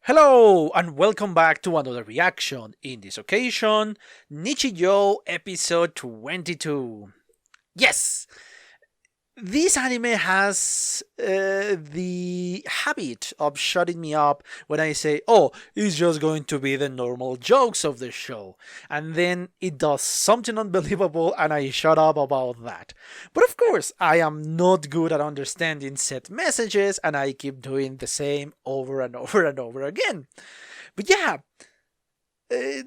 Hello and welcome back to another reaction. In this occasion, Nichijou episode 22. Yes, this anime has the habit of shutting me up when I say, oh, it's just going to be the normal jokes of the show. And then it does something unbelievable and I shut up about that. But of course, I am not good at understanding set messages and I keep doing the same over and over and over again. But yeah, uh,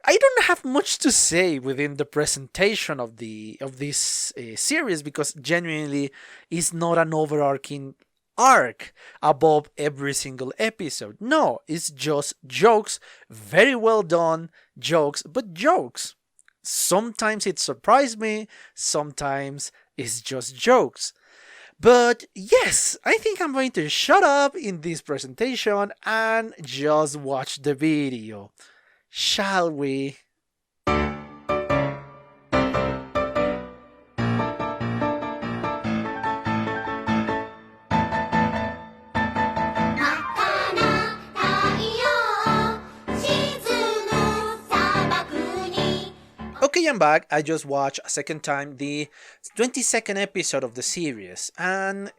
I don't have much to say within the presentation of this series because genuinely it's not an overarching arc above every single episode. No, it's just jokes, very well done jokes, but jokes. Sometimes it surprised me, sometimes it's just jokes. But yes, I think I'm going to shut up in this presentation and just watch the video. Shall we? Okay, I'm back. I just watched a second time the 22nd episode of the series, and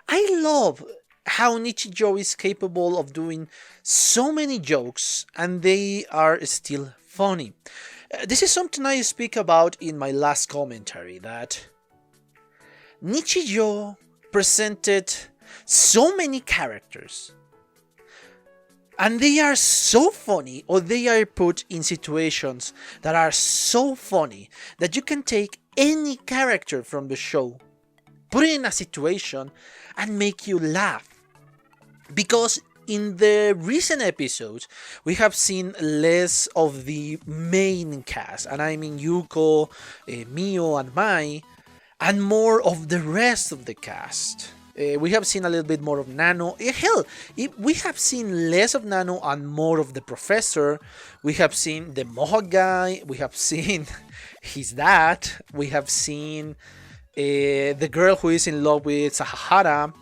I love how Nichijou is capable of doing so many jokes and they are still funny. This is something I speak about in my last commentary, that Nichijou presented so many characters and they are so funny, or they are put in situations that are so funny that you can take any character from the show, put it in a situation and make you laugh. Because in the recent episodes, we have seen less of the main cast, and I mean Yuko, Mio, and Mai, and more of the rest of the cast. We have seen a little bit more of Nano. Hell, we have seen less of Nano and more of the professor. We have seen the Mohawk guy. We have seen his dad. We have seen the girl who is in love with Sahara.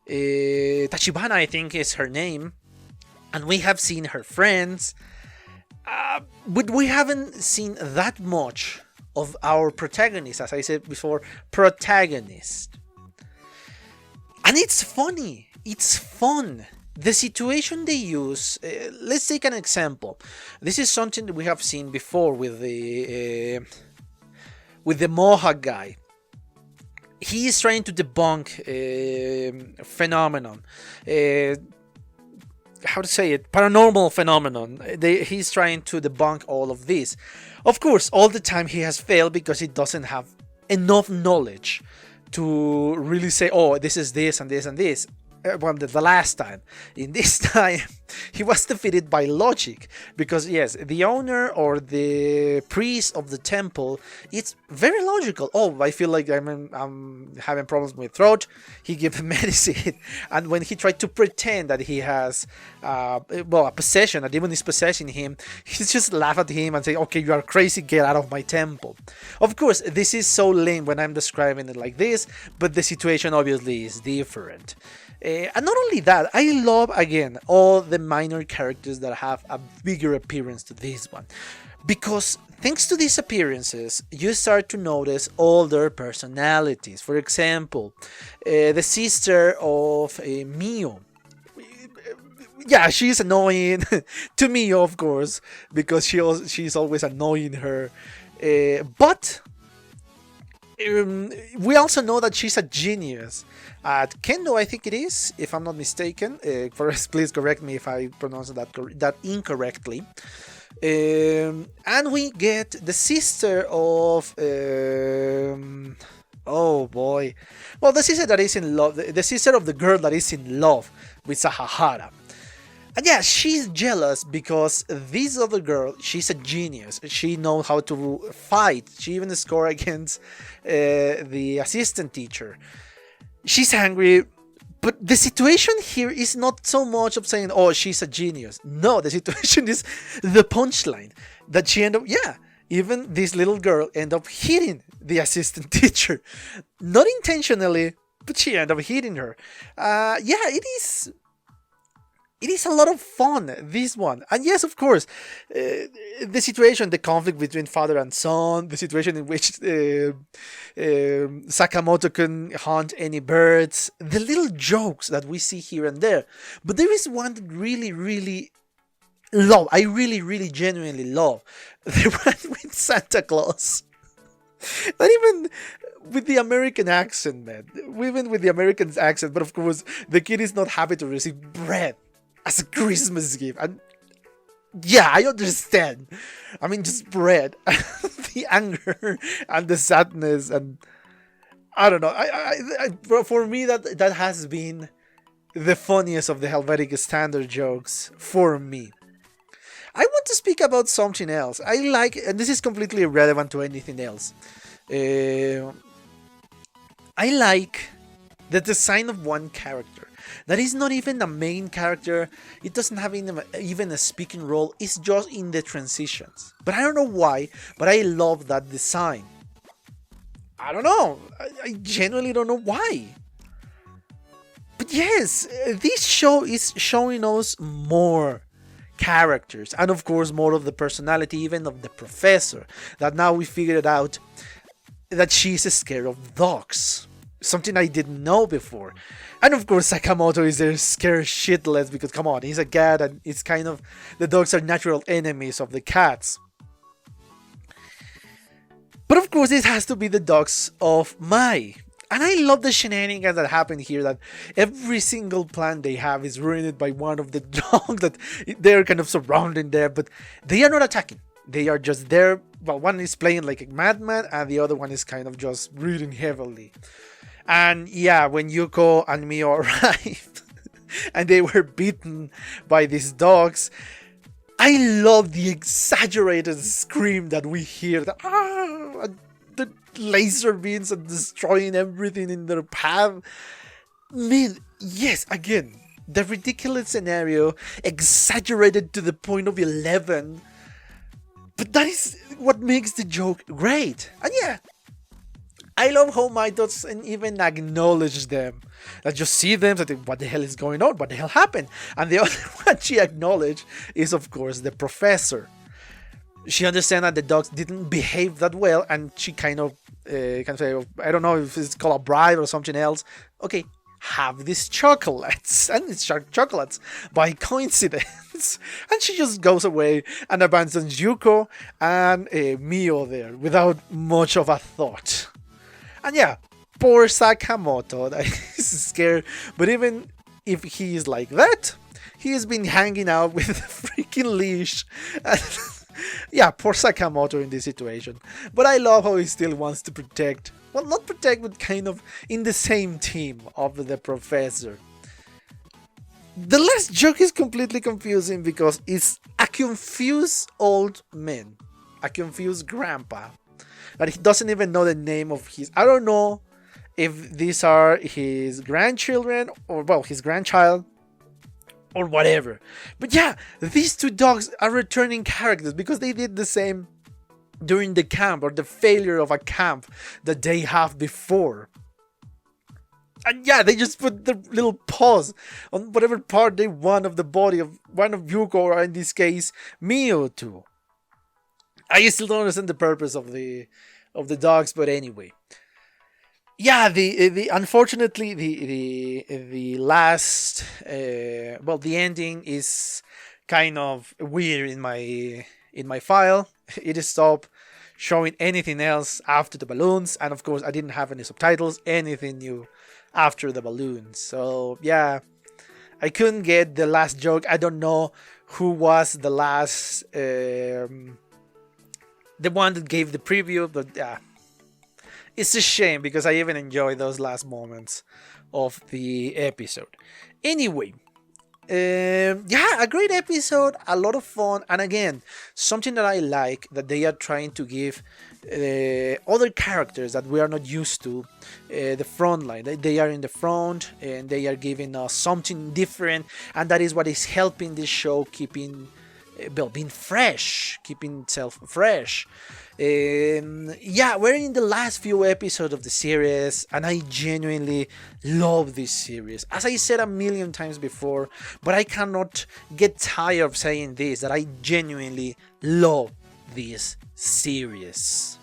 Tachibana, I think, is her name. And we have seen her friends. But we haven't seen that much of our protagonist, as I said before, protagonist. And it's funny. It's fun. The situation they use. Let's take an example. This is something that we have seen before with the Mohawk guy. He is trying to debunk phenomenon. How to say it? Paranormal phenomenon. He's trying to debunk all of this. Of course, all the time he has failed because he doesn't have enough knowledge to really say, oh, this is this and this and this. Well, the last time. In this time, he was defeated by logic. Because, yes, the owner or the priest of the temple, it's very logical. Oh, I feel like I'm having problems with throat. He gives him medicine. And when he tried to pretend that he has, a possession, a demon is possessing him, he just laugh at him and say, okay, you are crazy, get out of my temple. Of course, this is so lame when I'm describing it like this, but the situation obviously is different. And not only that, I love, again, all the minor characters that have a bigger appearance to this one. Because thanks to these appearances, you start to notice all their personalities. For example, the sister of Mio. Yeah, she's annoying to Mio, of course, because she's always annoying her. But we also know that she's a genius at Kendo, I think it is, if I'm not mistaken. Please correct me if I pronounce that incorrectly. And we get the sister of oh boy, well, the sister that is in love, the sister of the girl that is in love with Sahara. And yeah, she's jealous because this other girl, she's a genius. She knows how to fight. She even scored against the assistant teacher. She's angry, but the situation here is not so much of saying, oh, she's a genius. No, the situation is the punchline that she ended up, yeah, even this little girl ended up hitting the assistant teacher. Not intentionally, but she ended up hitting her. Yeah, it is it is a lot of fun, this one. And yes, of course, the situation, the conflict between father and son, the situation in which Sakamoto can hunt any birds, the little jokes that we see here and there. But there is one that really, really love. I really, really genuinely love. The one with Santa Claus. Not even with the American accent, man. Even with the American accent, but of course, the kid is not happy to receive bread as a Christmas gift. And yeah, I understand. I mean, just bread, the anger and the sadness, and I don't know. For me, that has been the funniest of the Helvetic Standard jokes for me. I want to speak about something else. I like, and this is completely irrelevant to anything else. I like the design of one character that is not even a main character. It doesn't have even a speaking role. It's just in the transitions. But I don't know why, but I love that design. I don't know. I genuinely don't know why. But yes, this show is showing us more characters, and of course more of the personality even of the professor, that now we figured out that she's scared of dogs, something I didn't know before. And of course Sakamoto is there scared shitless because come on, he's a cat and it's kind of, the dogs are natural enemies of the cats. But of course it has to be the dogs of Mai. And I love the shenanigans that happen here, that every single plan they have is ruined by one of the dogs, that they're kind of surrounding there, but they are not attacking. They are just there. Well, one is playing like a madman and the other one is kind of just breathing heavily. And yeah, when Yuko and Mio arrived and they were beaten by these dogs, I love the exaggerated scream that we hear. The laser beams and destroying everything in their path. Man, yes, again, the ridiculous scenario, exaggerated to the point of 11. But that is what makes the joke great. And yeah, I love how Mai doesn't even acknowledge them. I just see them, so what the hell is going on? What the hell happened? And the only one she acknowledged is, of course, the professor. She understands that the dogs didn't behave that well, and she kind of can say, I don't know if it's called a bribe or something else. Okay, have these chocolates, and it's chocolates by coincidence. And she just goes away and abandons Yuko and Mio there without much of a thought. And yeah, poor Sakamoto that is scared, but even if he is like that, he has been hanging out with a freaking leash. And yeah, poor Sakamoto in this situation. But I love how he still wants to protect, well, not protect, but kind of in the same team of the professor. The last joke is completely confusing because it's a confused old man, a confused grandpa, that he doesn't even know the name of his, I don't know if these are his grandchildren or, well, his grandchild or whatever. But yeah, these two dogs are returning characters because they did the same during the camp, or the failure of a camp that they have before. And yeah, they just put the little paws on whatever part they want of the body of one of Yuko, or in this case, Mio too. I still don't understand the purpose of the dogs, but anyway. Yeah, the unfortunately the last the ending is kind of weird in my file. It stopped showing anything else after the balloons, and of course I didn't have any subtitles, anything new after the balloons. So yeah, I couldn't get the last joke. I don't know who was the last the one that gave the preview, but yeah, it's a shame because I even enjoyed those last moments of the episode. Anyway, yeah, a great episode, a lot of fun, and again, something that I like, that they are trying to give other characters that we are not used to the front line. They are in the front and they are giving us something different, and that is what is helping this show keeping well, being fresh, keeping itself fresh. Yeah, we're in the last few episodes of the series, and I genuinely love this series. As I said a million times before, but I cannot get tired of saying this, that I genuinely love this series.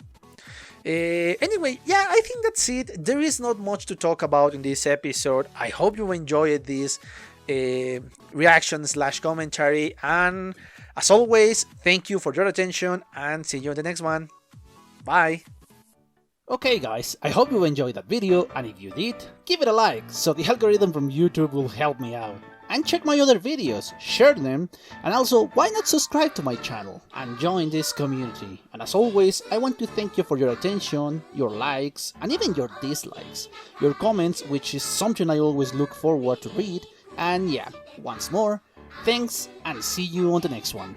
Anyway, yeah, I think that's it. There is not much to talk about in this episode. I hope you enjoyed this reaction / commentary, and as always, thank you for your attention and see you in the next one. Bye! Okay guys, I hope you enjoyed that video, and if you did, give it a like so the algorithm from YouTube will help me out. And check my other videos, share them, and also why not subscribe to my channel and join this community. And as always, I want to thank you for your attention, your likes, and even your dislikes, your comments, which is something I always look forward to read. And yeah, once more, thanks and see you on the next one.